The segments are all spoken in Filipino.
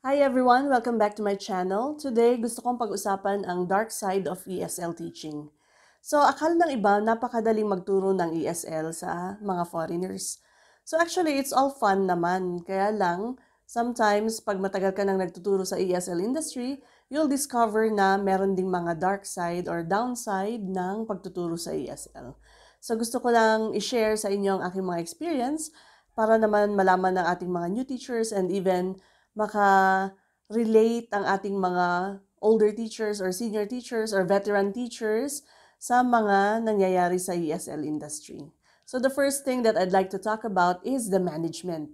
Hi everyone! Welcome back to my channel. Today, gusto kong pag-usapan ang dark side of ESL teaching. So, akala ng iba, napakadaling magturo ng ESL sa mga foreigners. So actually, it's all fun naman. Kaya lang, sometimes, pag matagal ka nang nagtuturo sa ESL industry, you'll discover na meron ding mga dark side or downside ng pagtuturo sa ESL. So gusto ko lang i-share sa inyo ang aking mga experience para naman malaman ng ating mga new teachers and even maka-relate ang ating mga older teachers or senior teachers or veteran teachers sa mga nangyayari sa ESL industry. So the first thing that I'd like to talk about is the management.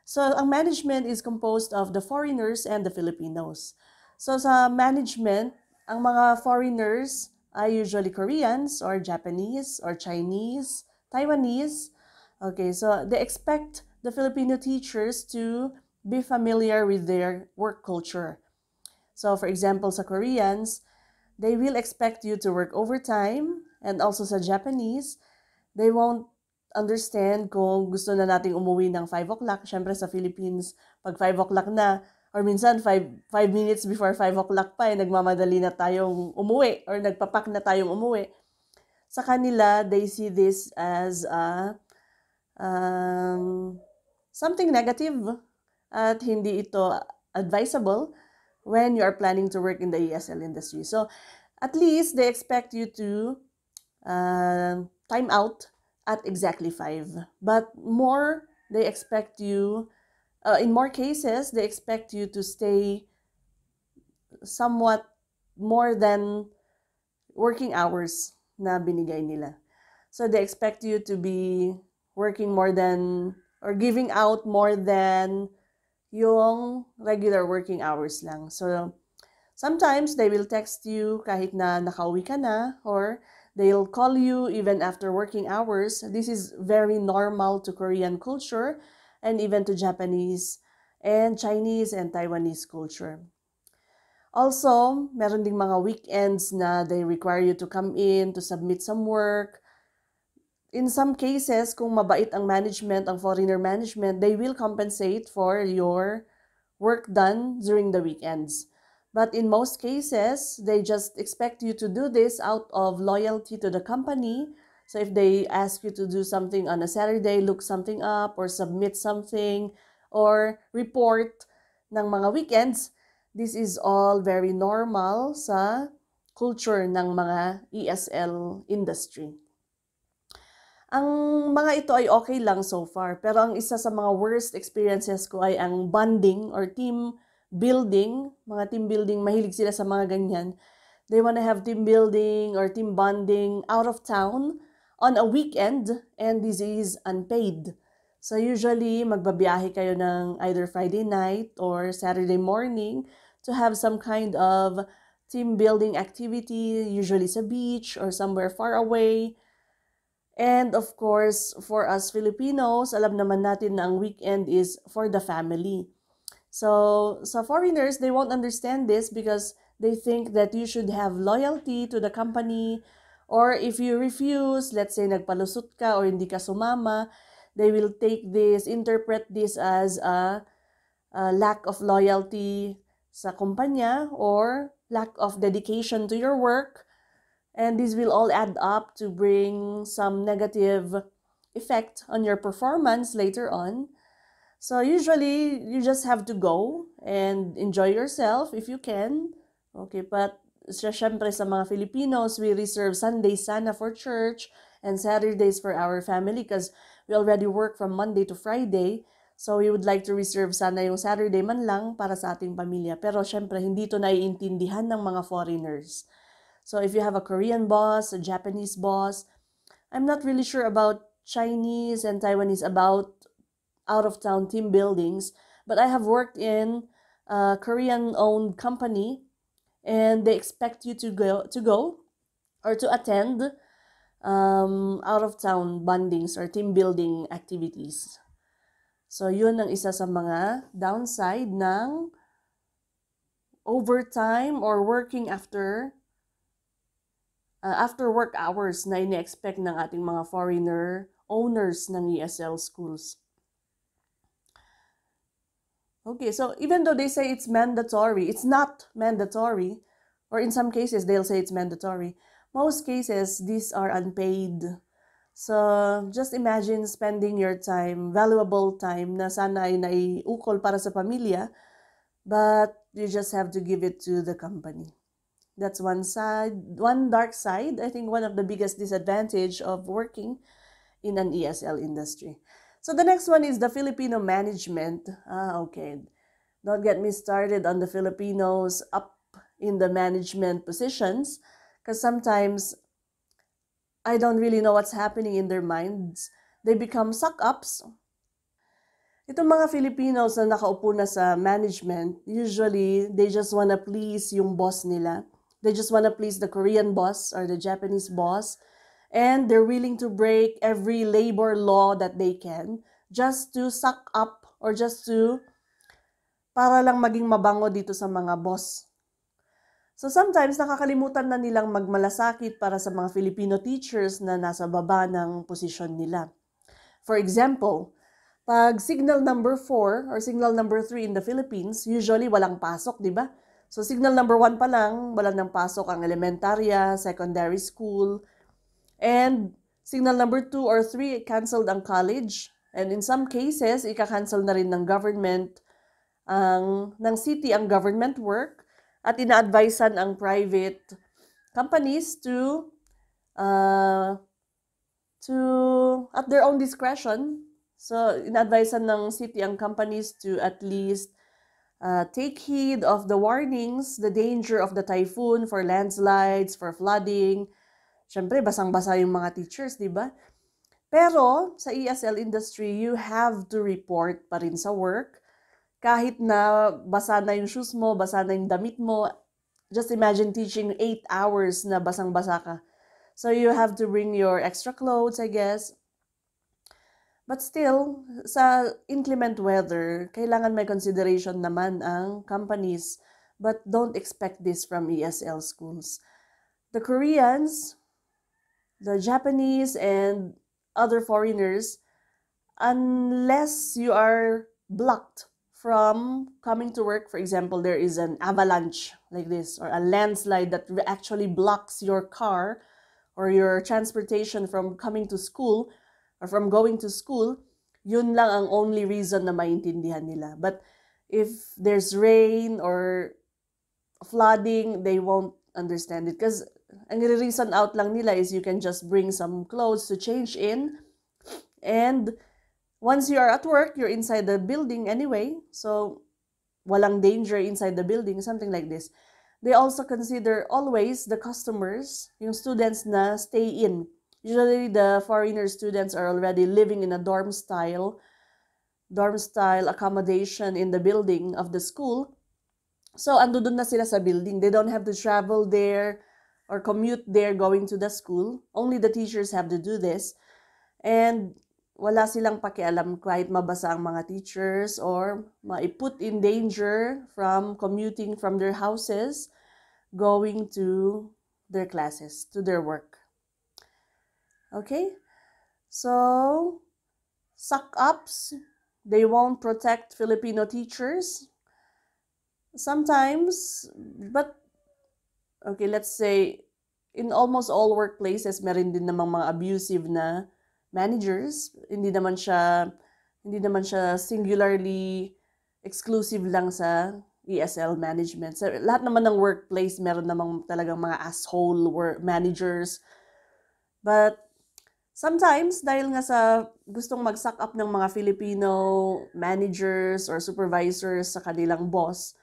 So ang management is composed of the foreigners and the Filipinos. So sa management, ang mga foreigners ay usually Koreans or Japanese or Chinese, Taiwanese. Okay, so they expect the Filipino teachers to be familiar with their work culture. So for example, sa Koreans, they will expect you to work overtime, and also sa Japanese, they won't understand kung gusto na nating umuwi ng 5 o'clock. Siyempre sa Philippines, pag 5 o'clock na, or minsan 5 minutes before 5 o'clock pa, nagmamadali na tayong umuwi or nagpapak na tayong umuwi. Sa kanila, they see this as something negative at hindi ito advisable when you are planning to work in the ESL industry. So, at least they expect you to time out at exactly 5. But more, they expect you, in more cases, they expect you to stay somewhat more than working hours na binigay nila. So they expect you to be working more than or giving out more than yung regular working hours lang. So sometimes they will text you kahit na nakauwi ka na, or they'll call you even after working hours. This is very normal to Korean culture and even to Japanese and Chinese and Taiwanese culture. Also, meron ding mga weekends na they require you to come in to submit some work. In some cases, kung mabait ang management, ang foreigner management, they will compensate for your work done during the weekends. But in most cases, they just expect you to do this out of loyalty to the company. So if they ask you to do something on a Saturday, look something up or submit something or report ng mga weekends, this is all very normal sa culture ng mga ESL industry. Ang mga ito ay okay lang so far, pero ang isa sa mga worst experiences ko ay ang bonding or team building. Mga team building, mahilig sila sa mga ganyan. They want to have team building or team bonding out of town on a weekend, and this is unpaid. So usually, magbabiyahe kayo ng either Friday night or Saturday morning to have some kind of team building activity, usually sa beach or somewhere far away. And of course, for us Filipinos, alam naman natin na ang weekend is for the family. So, sa foreigners, they won't understand this because they think that you should have loyalty to the company, or if you refuse, let's say nagpalusot ka or hindi ka sumama, they will interpret this as a lack of loyalty sa kumpanya or lack of dedication to your work. And this will all add up to bring some negative effect on your performance later on. So usually, you just have to go and enjoy yourself if you can. Okay, but syempre sa mga Filipinos, we reserve Sundays sana for church and Saturdays for our family because we already work from Monday to Friday. So we would like to reserve sana yung Saturday man lang para sa ating pamilya. Pero syempre, hindi to naiintindihan ng mga foreigners. So if you have a Korean boss, a Japanese boss, I'm not really sure about Chinese and Taiwanese about out-of-town team buildings, but I have worked in a Korean-owned company, and they expect you to go or to attend out-of-town bondings or team building activities. So yun ang isa sa mga downside ng overtime or working after work hours na ine-expect ng ating mga foreigner owners ng ESL schools. Okay, so even though they say it's mandatory, it's not mandatory, or in some cases they'll say it's mandatory. Most cases, these are unpaid. So just imagine spending your time, valuable time na sana ay naiukol para sa pamilya, but you just have to give it to the company. That's one side, one dark side. I think one of the biggest disadvantage of working in an ESL industry. So the next one is the Filipino management. Okay. Don't get me started on the Filipinos up in the management positions, because sometimes I don't really know what's happening in their minds. They become suck-ups. Itong mga Filipinos na nakaupo na sa management, usually, they just wanna please yung boss nila. They just wanna please the Korean boss or the Japanese boss. And they're willing to break every labor law that they can just to suck up or just to para lang maging mabango dito sa mga boss. So sometimes nakakalimutan na nilang magmalasakit para sa mga Filipino teachers na nasa baba ng posisyon nila. For example, pag signal number 4 or signal number 3 in the Philippines, usually walang pasok, di ba? So signal number 1 pa lang, wala nang pasok ang elementarya, secondary school, and signal number 2 or 3, canceled ang college. And in some cases, ika-cancel na rin ng government, ng city ang government work, at ina-advisean ang private companies to at their own discretion. So, ina-advisean ng city ang companies to at least take heed of the warnings, the danger of the typhoon for landslides, for flooding. Siyempre, basang-basa yung mga teachers, di ba? Pero, sa ESL industry, you have to report pa rin sa work. Kahit na basa na yung shoes mo, basa na yung damit mo, just imagine teaching 8 hours na basang-basa ka. So you have to bring your extra clothes, I guess. But still, sa inclement weather, kailangan may consideration naman ang companies. But don't expect this from ESL schools. The Koreans, the Japanese, and other foreigners, unless you are blocked from coming to work, for example, there is an avalanche like this, or a landslide that actually blocks your car or your transportation from coming to school or from going to school, yun lang ang only reason na maintindihan nila. But if there's rain or flooding, they won't understand it. Because ang reason out lang nila is you can just bring some clothes to change in, and once you are at work, you're inside the building anyway, so walang danger inside the building, something like this. They also consider always the customers, yung students na stay in. Usually, the foreigner students are already living in a dorm style accommodation in the building of the school. So, andun na sila sa building. They don't have to travel there or commute there going to the school. Only the teachers have to do this. And wala silang pakialam kahit mabasa ang mga teachers or maiput in danger from commuting from their houses, going to their classes, to their work. Okay? So, suck-ups, they won't protect Filipino teachers. Sometimes, but, okay, let's say, in almost all workplaces, meron din namang mga abusive na managers. Hindi naman siya singularly exclusive lang sa ESL management. So, lahat naman ng workplace, meron namang talagang mga asshole managers. But sometimes, dahil nga sa gustong mag-suck up ng mga Filipino managers or supervisors sa kanilang boss,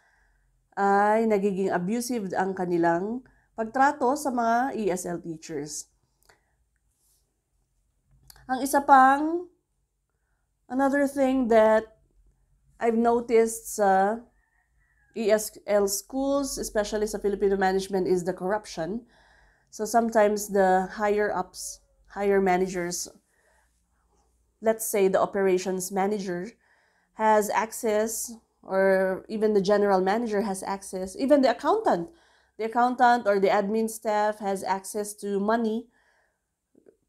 ay nagiging abusive ang kanilang pagtrato sa mga ESL teachers. Ang isa pang, another thing that I've noticed sa ESL schools, especially sa Filipino management, is the corruption. So sometimes the higher-ups, higher managers, let's say the operations manager, has access, or even the general manager has access, even the accountant or the admin staff has access to money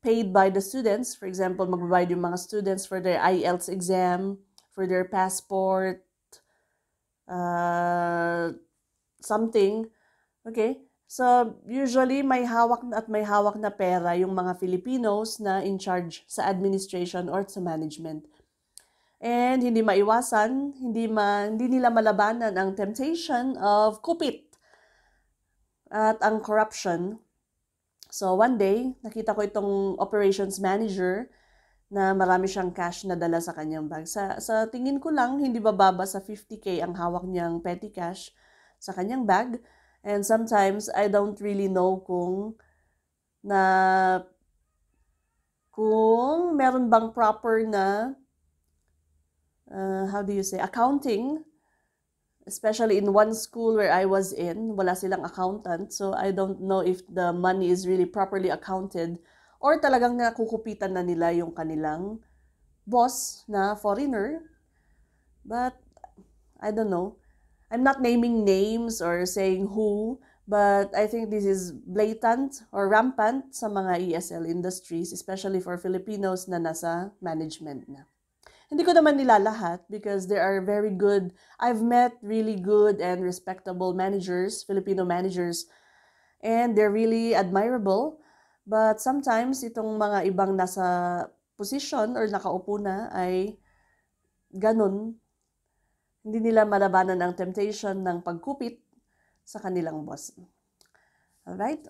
paid by the students. For example, magbabayad yung mga students for their IELTS exam, for their passport, something. Okay? So, usually may hawak na pera yung mga Filipinos na in charge sa administration or sa management. And hindi maiwasan, hindi nila malabanan ang temptation of kupit at ang corruption. So, one day, nakita ko itong operations manager na marami siyang cash na dala sa kanyang bag. Sa tingin ko lang, hindi bababa sa 50K ang hawak niyang petty cash sa kanyang bag. And sometimes, I don't really know kung meron bang proper na, how do you say, accounting. Especially in one school where I was in, wala silang accountant. So, I don't know if the money is really properly accounted or talagang nakukupitan na nila yung kanilang boss na foreigner. But, I don't know. I'm not naming names or saying who, but I think this is blatant or rampant sa mga ESL industries, especially for Filipinos na nasa management na. Hindi ko naman nilalahat because there are very good, I've met really good and respectable managers, Filipino managers, and they're really admirable. But sometimes, itong mga ibang nasa position or nakaupo na ay ganun. Hindi nila malabanan ang temptation ng pagkupit sa kanilang boss. Alright?